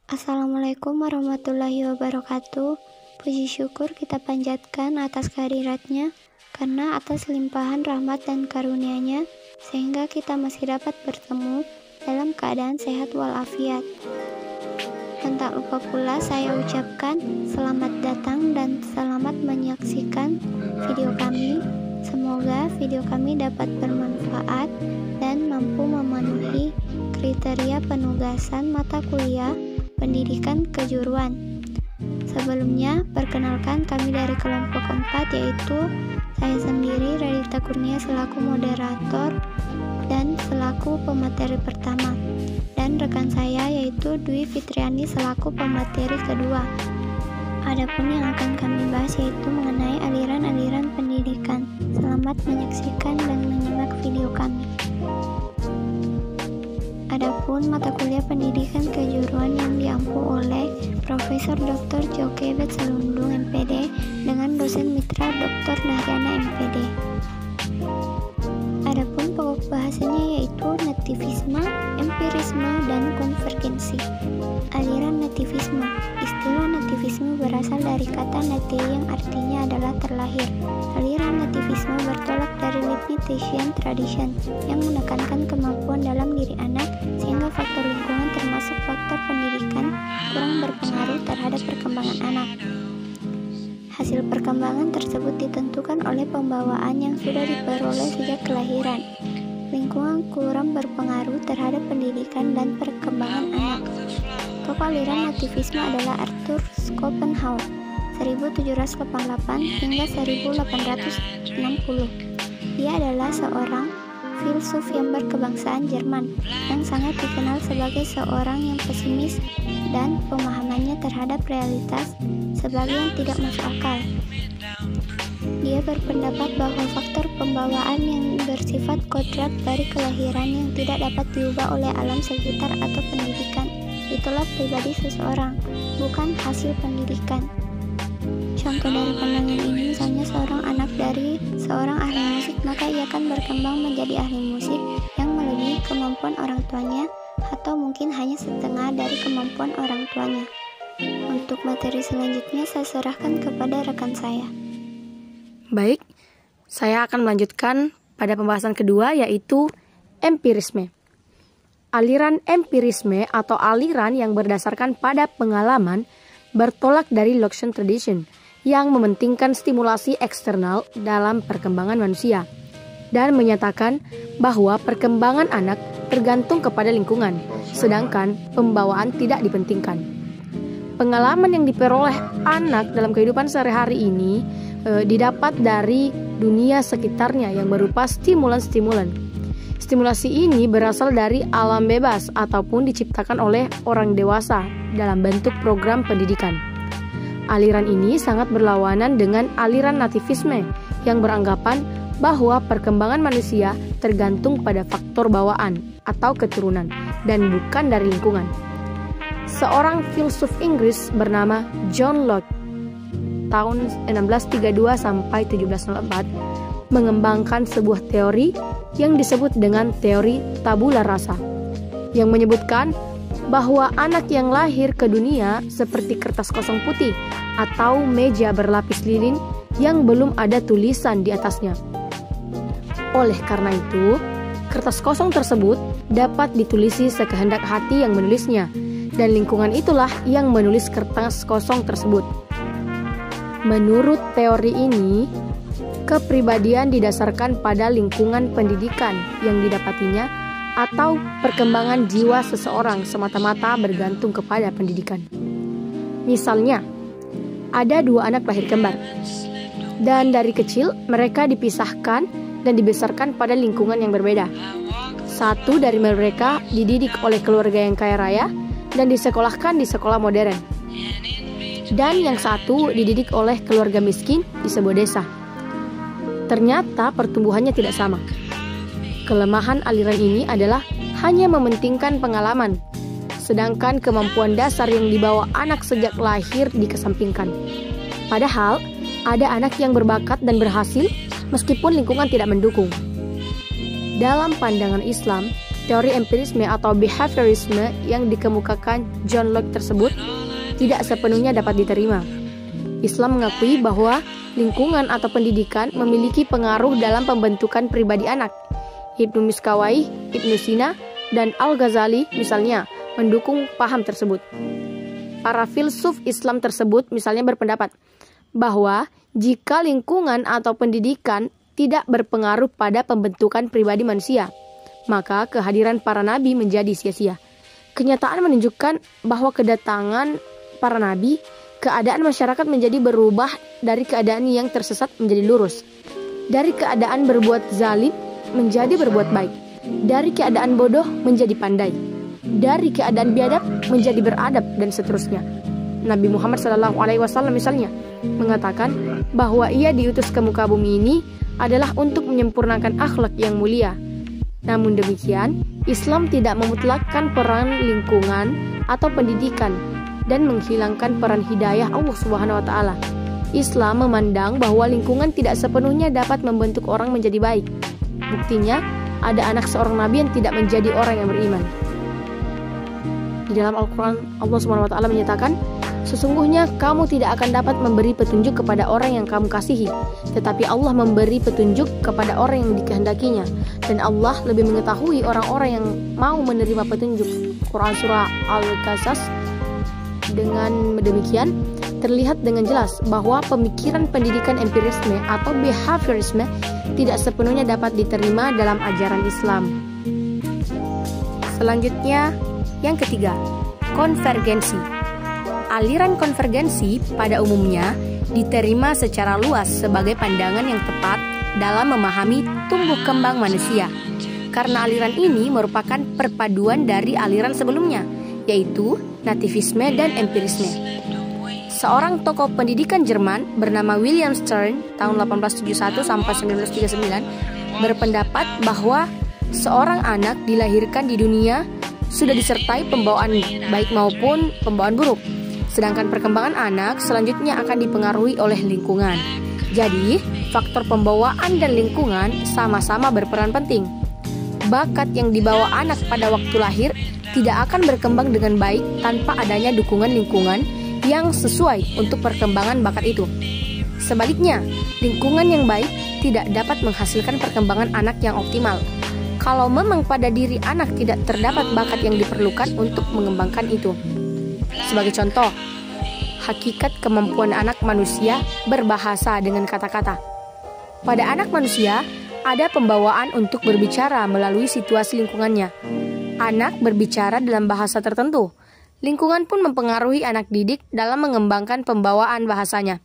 Assalamualaikum warahmatullahi wabarakatuh. Puji syukur kita panjatkan atas kehadiratnya, karena atas limpahan rahmat dan karunia-Nya, sehingga kita masih dapat bertemu dalam keadaan sehat walafiat. Dan tak lupa pula saya ucapkan selamat datang dan selamat menyaksikan video kami. Semoga video kami dapat bermanfaat dan mampu memenuhi kriteria penugasan mata kuliah pendidikan kejuruan. Sebelumnya, perkenalkan kami dari kelompok 4, yaitu saya sendiri, Radita Kurnia, selaku moderator dan selaku pemateri pertama, dan rekan saya yaitu Dwi Fitriani selaku pemateri kedua. Adapun yang akan kami bahas yaitu mengenai aliran-aliran pendidikan. Selamat menyaksikan dan menyimak video kami. Adapun mata kuliah pendidikan kejuruan yang diampu oleh Profesor Dr. Joke Bet Salundung MPD dengan dosen mitra Dr. Nahyana MPD. Adapun pokok bahasanya yaitu nativisme, empirisme, dan konvergensi. Aliran nativisme. Istilah nativisme berasal dari kata nati yang artinya adalah terlahir. Aliran nativisme bertolak dari limitation tradition yang menekankan kemampuan dalam diri anak sehingga faktor lingkungan termasuk faktor pendidikan kurang berpengaruh terhadap perkembangan anak. Hasil perkembangan tersebut ditentukan oleh pembawaan yang sudah diperoleh sejak kelahiran. Lingkungan kurang berpengaruh terhadap pendidikan dan perkembangan anak. Tokoh aliran nativisme adalah Arthur Schopenhauer 1788 hingga 1860. Dia adalah seorang filsuf yang berkebangsaan Jerman yang sangat dikenal sebagai seorang yang pesimis dan pemahamannya terhadap realitas sebagian tidak masuk akal. Dia berpendapat bahwa faktor pembawaan yang bersifat kodrat dari kelahiran yang tidak dapat diubah oleh alam sekitar atau pendidikan itulah pribadi seseorang, bukan hasil pendidikan. Contoh dari pandangan ini, misalnya seorang anak dari seorang ahli musik, maka ia akan berkembang menjadi ahli musik yang melebihi kemampuan orang tuanya atau mungkin hanya setengah dari kemampuan orang tuanya. Untuk materi selanjutnya saya serahkan kepada rekan saya. Baik, saya akan melanjutkan pada pembahasan kedua yaitu empirisme. Aliran empirisme atau aliran yang berdasarkan pada pengalaman bertolak dari Lockean tradition yang mementingkan stimulasi eksternal dalam perkembangan manusia dan menyatakan bahwa perkembangan anak tergantung kepada lingkungan, sedangkan pembawaan tidak dipentingkan. Pengalaman yang diperoleh anak dalam kehidupan sehari-hari ini didapat dari dunia sekitarnya yang berupa stimulan-stimulan. Stimulasi ini berasal dari alam bebas ataupun diciptakan oleh orang dewasa dalam bentuk program pendidikan. Aliran ini sangat berlawanan dengan aliran nativisme yang beranggapan bahwa perkembangan manusia tergantung pada faktor bawaan atau keturunan dan bukan dari lingkungan. Seorang filsuf Inggris bernama John Locke tahun 1632 sampai 1704 mengembangkan sebuah teori yang disebut dengan teori tabula rasa yang menyebutkan bahwa anak yang lahir ke dunia seperti kertas kosong putih atau meja berlapis lilin yang belum ada tulisan di atasnya. Oleh karena itu, kertas kosong tersebut dapat ditulisi sekehendak hati yang menulisnya, dan lingkungan itulah yang menulis kertas kosong tersebut. Menurut teori ini, kepribadian didasarkan pada lingkungan pendidikan yang didapatinya atau perkembangan jiwa seseorang semata-mata bergantung kepada pendidikan. Misalnya, ada dua anak lahir kembar, dan dari kecil mereka dipisahkan dan dibesarkan pada lingkungan yang berbeda. Satu dari mereka dididik oleh keluarga yang kaya raya dan disekolahkan di sekolah modern, dan yang satu dididik oleh keluarga miskin di sebuah desa. Ternyata pertumbuhannya tidak sama. Kelemahan aliran ini adalah hanya mementingkan pengalaman, sedangkan kemampuan dasar yang dibawa anak sejak lahir dikesampingkan. Padahal, ada anak yang berbakat dan berhasil meskipun lingkungan tidak mendukung. Dalam pandangan Islam, teori empirisme atau behaviorisme yang dikemukakan John Locke tersebut tidak sepenuhnya dapat diterima. Islam mengakui bahwa lingkungan atau pendidikan memiliki pengaruh dalam pembentukan pribadi anak. Ibnu Miskawai, Ibnu Sina, dan Al-Ghazali misalnya mendukung paham tersebut. Para filsuf Islam tersebut misalnya berpendapat bahwa jika lingkungan atau pendidikan tidak berpengaruh pada pembentukan pribadi manusia, maka kehadiran para nabi menjadi sia-sia. Kenyataan menunjukkan bahwa kedatangan para nabi, keadaan masyarakat menjadi berubah dari keadaan yang tersesat menjadi lurus, dari keadaan berbuat zalim menjadi berbuat baik, dari keadaan bodoh menjadi pandai, dari keadaan biadab menjadi beradab, dan seterusnya. Nabi Muhammad SAW misalnya mengatakan bahwa ia diutus ke muka bumi ini adalah untuk menyempurnakan akhlak yang mulia. Namun demikian, Islam tidak memutlakkan peran lingkungan atau pendidikan dan menghilangkan peran hidayah Allah Subhanahu wa taala. Islam memandang bahwa lingkungan tidak sepenuhnya dapat membentuk orang menjadi baik. Buktinya, ada anak seorang nabi yang tidak menjadi orang yang beriman. Di dalam Al-Quran, Allah Subhanahu wa taala menyatakan, sesungguhnya kamu tidak akan dapat memberi petunjuk kepada orang yang kamu kasihi, tetapi Allah memberi petunjuk kepada orang yang dikehendakinya, dan Allah lebih mengetahui orang-orang yang mau menerima petunjuk. Quran Surah Al-Qasas. Dengan demikian, terlihat dengan jelas bahwa pemikiran pendidikan empirisme atau behaviorisme tidak sepenuhnya dapat diterima dalam ajaran Islam. Selanjutnya, yang ketiga, konvergensi. Aliran konvergensi pada umumnya diterima secara luas sebagai pandangan yang tepat dalam memahami tumbuh kembang manusia, karena aliran ini merupakan perpaduan dari aliran sebelumnya, yaitu nativisme dan empirisme. Seorang tokoh pendidikan Jerman bernama William Stern tahun 1871 sampai 1939 berpendapat bahwa seorang anak dilahirkan di dunia sudah disertai pembawaan baik maupun pembawaan buruk. Sedangkan perkembangan anak selanjutnya akan dipengaruhi oleh lingkungan. Jadi, faktor pembawaan dan lingkungan sama-sama berperan penting. Bakat yang dibawa anak pada waktu lahir tidak akan berkembang dengan baik tanpa adanya dukungan lingkungan yang sesuai untuk perkembangan bakat itu. Sebaliknya, lingkungan yang baik tidak dapat menghasilkan perkembangan anak yang optimal kalau memang pada diri anak tidak terdapat bakat yang diperlukan untuk mengembangkan itu. Sebagai contoh, hakikat kemampuan anak manusia berbahasa dengan kata-kata. Pada anak manusia, ada pembawaan untuk berbicara melalui situasi lingkungannya. Anak berbicara dalam bahasa tertentu. Lingkungan pun mempengaruhi anak didik dalam mengembangkan pembawaan bahasanya.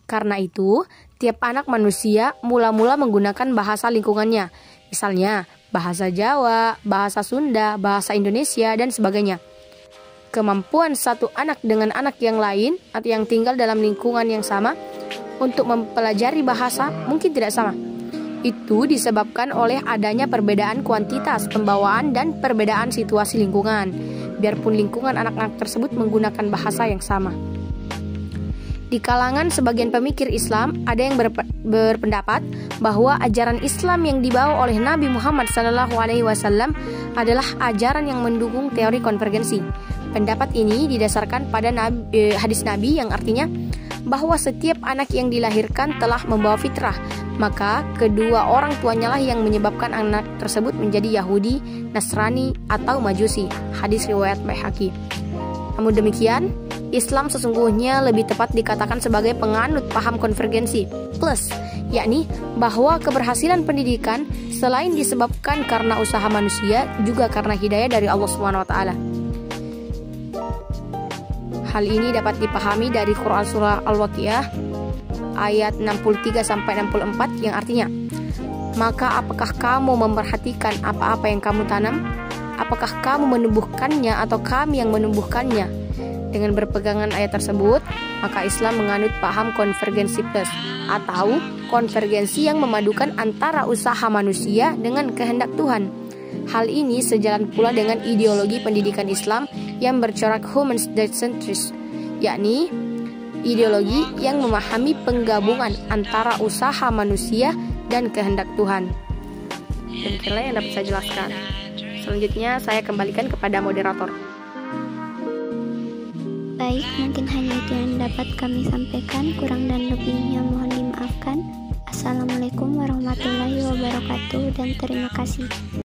Karena itu, tiap anak manusia mula-mula menggunakan bahasa lingkungannya. Misalnya, bahasa Jawa, bahasa Sunda, bahasa Indonesia, dan sebagainya. Kemampuan satu anak dengan anak yang lain atau yang tinggal dalam lingkungan yang sama untuk mempelajari bahasa mungkin tidak sama. Itu disebabkan oleh adanya perbedaan kuantitas pembawaan dan perbedaan situasi lingkungan, biarpun lingkungan anak-anak tersebut menggunakan bahasa yang sama. Di kalangan sebagian pemikir Islam, ada yang berpendapat bahwa ajaran Islam yang dibawa oleh Nabi Muhammad SAW adalah ajaran yang mendukung teori konvergensi. Pendapat ini didasarkan pada hadis Nabi yang artinya bahwa setiap anak yang dilahirkan telah membawa fitrah, maka kedua orang tuanya lah yang menyebabkan anak tersebut menjadi Yahudi, Nasrani, atau Majusi. Hadis riwayat Baihaqi. Namun demikian, Islam sesungguhnya lebih tepat dikatakan sebagai penganut paham konvergensi plus, yakni bahwa keberhasilan pendidikan selain disebabkan karena usaha manusia, juga karena hidayah dari Allah SWT. Hal ini dapat dipahami dari Quran Surah Al-Waqiah ayat 63-64 yang artinya, maka apakah kamu memperhatikan apa-apa yang kamu tanam? Apakah kamu menumbuhkannya atau kami yang menumbuhkannya? Dengan berpegangan ayat tersebut, maka Islam menganut paham konvergensi plus atau konvergensi yang memadukan antara usaha manusia dengan kehendak Tuhan. Hal ini sejalan pula dengan ideologi pendidikan Islam yang bercorak human-centris, yakni ideologi yang memahami penggabungan antara usaha manusia dan kehendak Tuhan. Demikianlah yang dapat saya jelaskan. Selanjutnya saya kembalikan kepada moderator. Baik, mungkin hanya itu yang dapat kami sampaikan. Kurang dan lebihnya mohon dimaafkan. Assalamualaikum warahmatullahi wabarakatuh dan terima kasih.